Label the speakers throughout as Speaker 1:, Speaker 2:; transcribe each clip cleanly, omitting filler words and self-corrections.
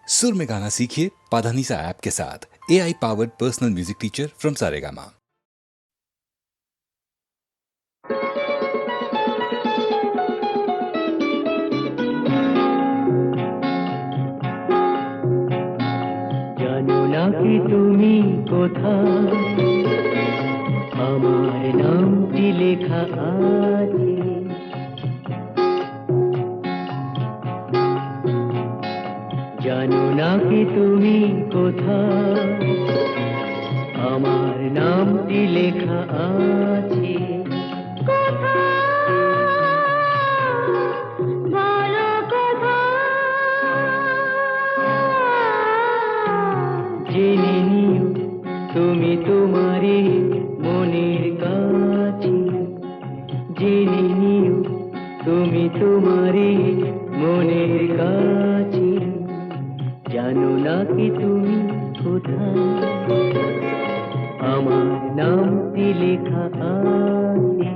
Speaker 1: सुर में गाना सीखिए पाधानीसा ऐप के साथ। AI powered personal music teacher from Saregama.
Speaker 2: জানো না কি তুমি কোথায়, আমার নামটি লেখা আছে। জানো না কি তুমি কোথায়, আমার নামটি লেখা আছে। জেনে নিও তুমি তোমারই মনের কাছে, জেনে নিও তুমি তোমারই মনের কাছে। জানো না কি তুমি কোথায়, আমার নামটি লেখা আছে।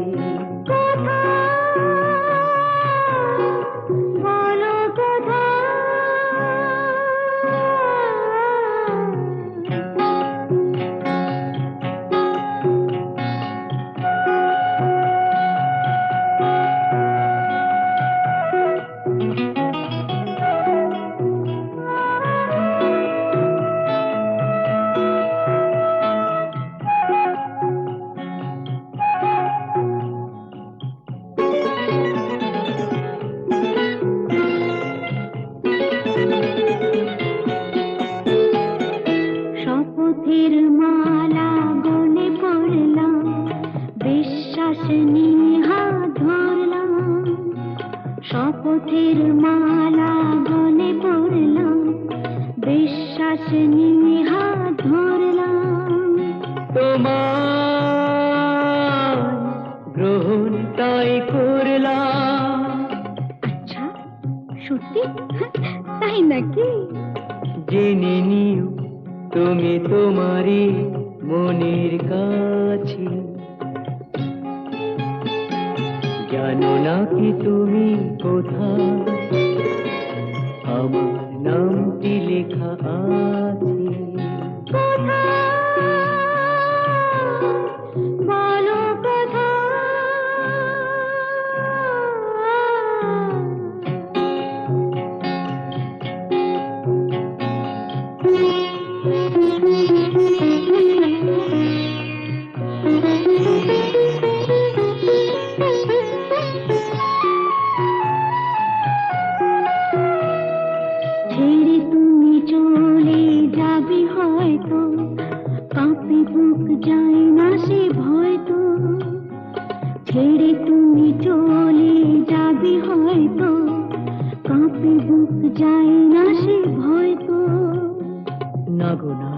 Speaker 3: শপথের মালা গলে পড়লাম, বিশ্বাস নিয়ে হাত ধরলাম। শপথের মালা গলে পড়লাম, বিশ্বাস নিয়ে হাত ধরলাম।
Speaker 2: তোমার গ্রহণ তাই করলাম।
Speaker 3: আচ্ছা, সত্যি? তাই নাকি?
Speaker 2: জেনে নিও তুমি তোমারই মনের কাছে। জানো না কি তুমি কোথায়, আমার নামটি লেখা আছে।
Speaker 3: বলো কোথায়? ছেড়ে তুমি চলে যাবে হয়তো, কাঁপে বুক যায় না সে ভয় তো। ছেড়ে তুমি চলে যাবে হয়তো, কাঁপে বুক যায় না সে ভয় তো।
Speaker 2: না গো না,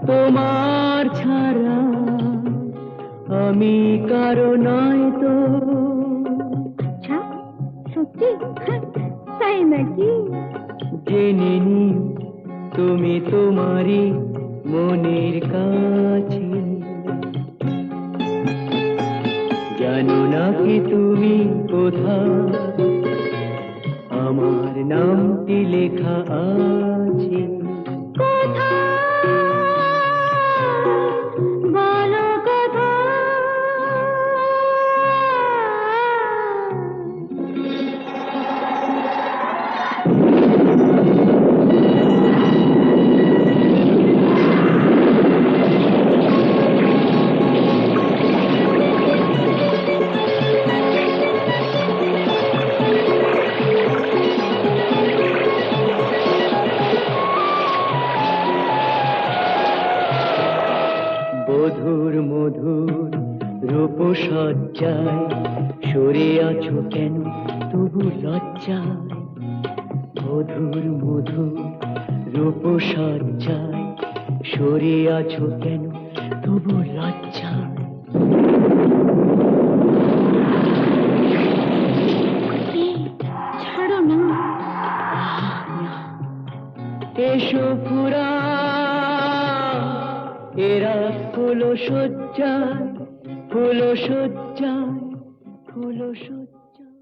Speaker 2: তোমার ছাড়া আমি কারো নয় তো।
Speaker 3: আচ্ছা, সত্যি? তাই নাকি?
Speaker 2: জেনে নিও তুমি তোমারই মনের কাছে। জানো না কি তুমি কোথায়, আমার নামটি লেখা আছে।
Speaker 3: বলো কোথায়?
Speaker 2: মধুর মধুর রূপসজ্জায় সরে আছো কেন তবু লজ্জায়। মধুর মধুর রূপসজ্জায় সরে আছো কেন তবু লজ্জায়।
Speaker 3: ছাড়ো না।
Speaker 2: এসো পুরা এরা ফুলো সজ্জায়, ফুলো সজ্জায়, ফুলো সজ্জায়।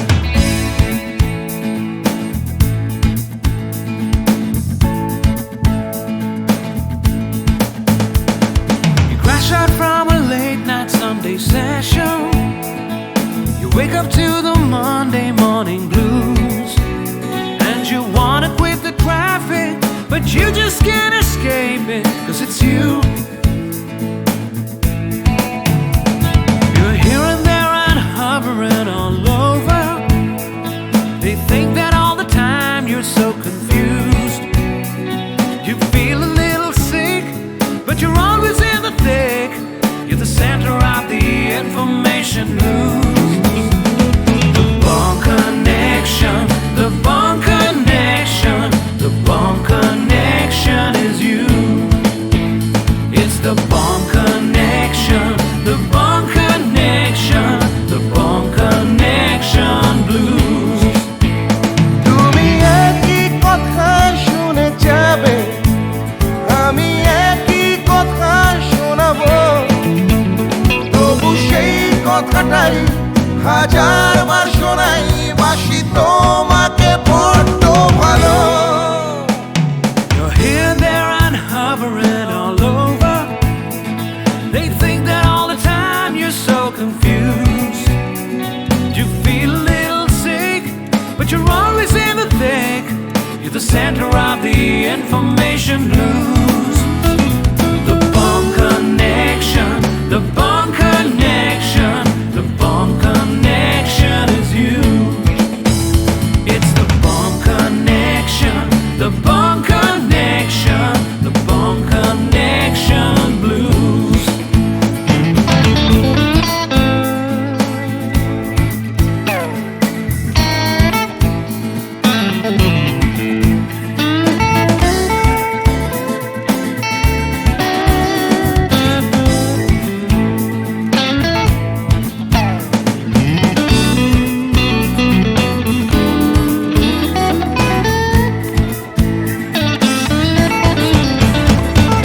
Speaker 4: just can't escape it, 'cause it's you. You're here and there and hovering all over. They think that all the time you're so confused. You feel a little sick, but you're always in the thick. You're the center of the information news. The Bond Connection, the Bond Connection, the Bond Connection is you. It's the Bond Connection, the Bond Connection, the Bond Connection blues.
Speaker 5: তুমি একই কথা শুনে যাবে, আমি একই কথা শোনাবো, তবু সেই কথাটাই হাজারবার শোনাই, বাসি তোমাকে বড্ড ভালো।
Speaker 4: You're here, there, and hovering all over. They think that all the time you're so confused. You feel a little sick, but you're always in the thick. You're the center of the information news. The Bond Connection, the Bond Connection, the Bond Connection is you. It's the Bond Connection, the Bond Connection, the Bond Connection blues.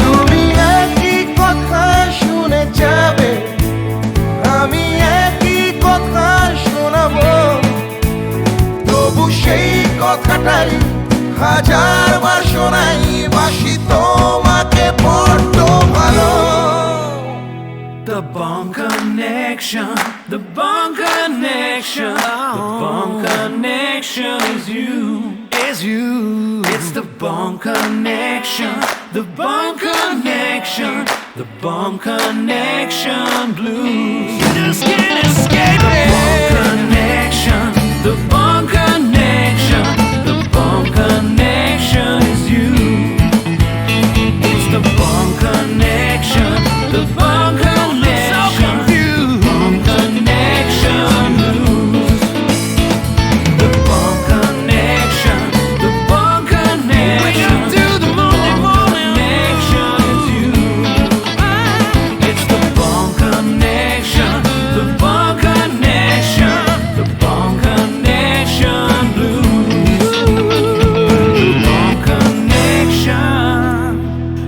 Speaker 5: তুমি একই কথা শুনে যাবে, আমি একই কথা শোনাবো, তবু সেই কথাটাই হাজারবার শোনাই, বাসি তোমাকে বড্ড ভালো।
Speaker 4: The Bond Connection, the Bond Connection, the Bond Connection is you, is you. It's the Bond Connection, the Bond Connection, the Bond Connection blues. You just can't escape it. The Bond Connection, the Bond Connection, the Bond Connection is you. It's the Bond Connection, the Bond Connection, Bond Connection blues. The Bond Connection, the Bond Connection, the Bond Connection is you. It's the Bond Connection, the Bond Connection, the Bond Connection blues. The Bond Connection.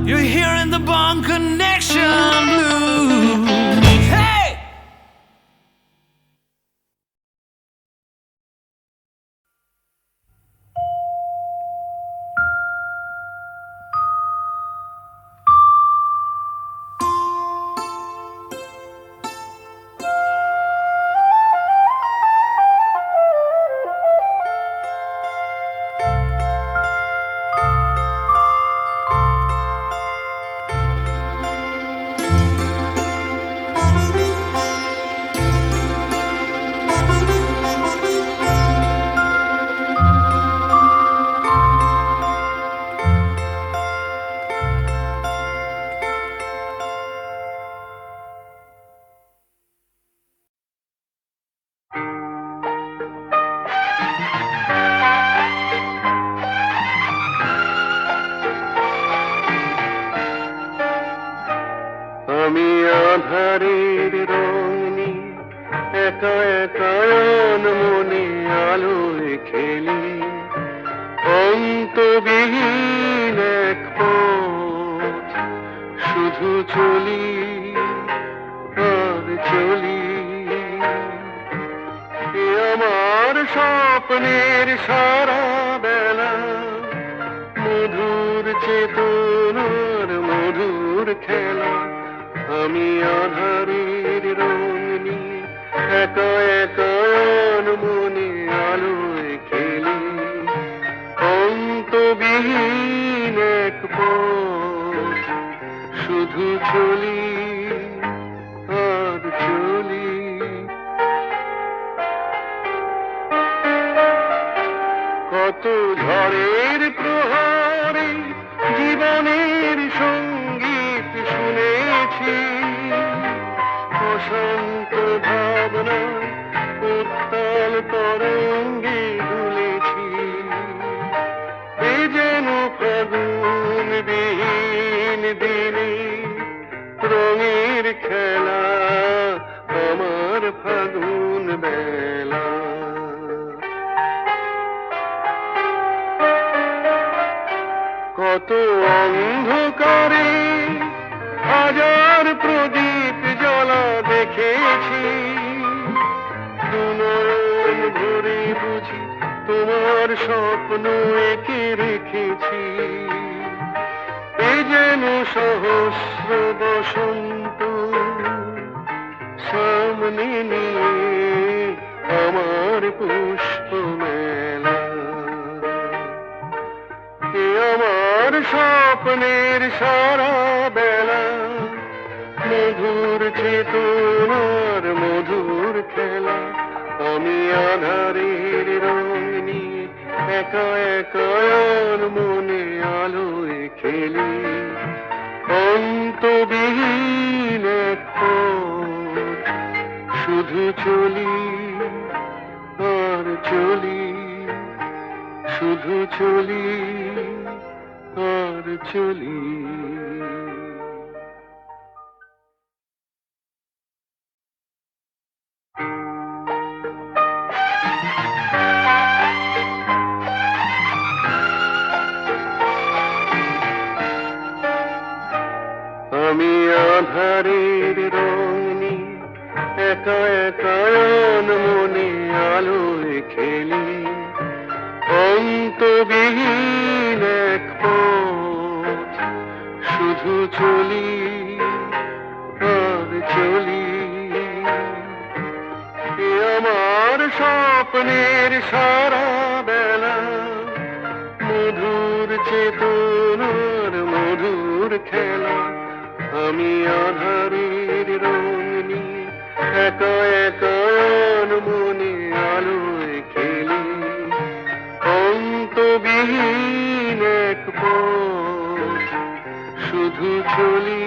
Speaker 4: You're hearing the Bond Connection blues. Hey!
Speaker 5: আমি আধারের রং নিয়ে একা একা মনে আলোয় খেলি, অন্তবিহীন এক পথ শুধু চলি আর চলি। এ আমার স্বপ্নের সারা বেলা, মধুর চেতনার মধুর খেলা। আমি আধারের রং নিয়ে একা একা মনে আলোয় খেলি, অন্তবিহীন চলি আর চলি। কত ঝড়ের প্রহরে জীবনের সঙ্গীত শুনেছি, অশান্ত ভাবনা উত্তাল তরঙ্গে দুলেছি। এ যেন ফাগুন বিহীন দিনে রঙের খেলা, আমার ফাগুন বেলা। কত অন্ধকারে হাজার প্রদীপ জ্বলা দেখেছি, দুনয়ন ভরে বুঝি তোমার স্বপ্ন এঁকে রেখেছি। এ যেন সহস্র বসন্ত সামনে নিয়ে আমার পুষ্প মেলা। এ আমার স্বপ্নের সারা বেলা, মধুর চেতনার মধুর খেলা। আমি আধারের রং নিয়ে একা একা মনে আলোয় খেলি, অন্তবিহীন এক পথ শুধু চলি আর চলি, শুধু চলি আর চলি। আমি আধারের রং নিয়ে একা একা মনে আলোয় খেলি, অন্তবিহীন এক পথ শুধু চলি আর চলি। এ আমার স্বপ্নের সারা বেলা, মধুর চেতনার মধুর খেলা। আমি আধারের রং নিয়ে একা একা মনে আলোয় খেলি, অন্তবিহীন এক পথ শুধু চলি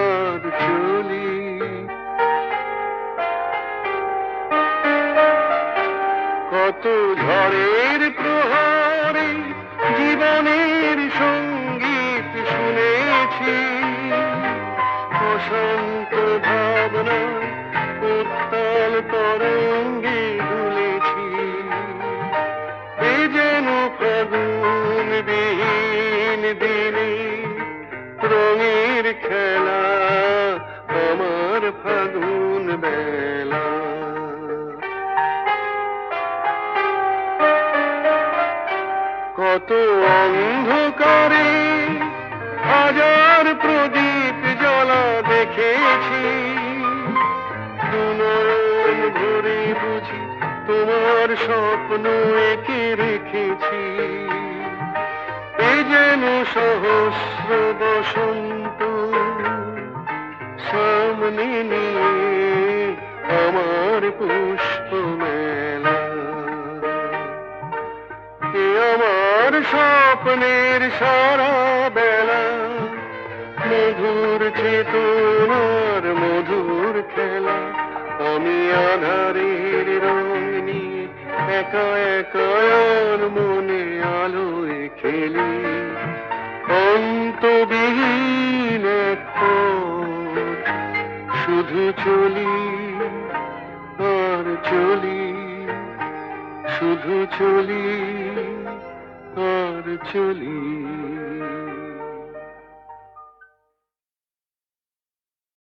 Speaker 5: আর চলি। কত ঝড়ের প্রহরে জীবনের সঙ্গীত শুনেছি, অশান্ত ভাবনা উত্তাল তরঙ্গে দুলেছি। এ যেন ফাগুন বিহীন দিনে রঙের খেলা, আমার ফাগুন বেলা। কত অন্ধকারে হাজার প্রদীপ জ্বলা দেখেছি, দুনয়ন ভরে বুঝি তোমার স্বপ্ন এঁকে রেখেছি। এ যেন সহস্র বসন্ত সামনে নিয়ে আমার পুষ্প মেলা। এ আমার স্বপ্নের সারা বেলা, মধুর চেতনার মধুর খেলা। আমি আধারের রং নিয়ে একা একা মনে আলোয় খেলি, অন্তবিহীন এক পথ শুধু চলি আর চলি, শুধু চলি আর চলি।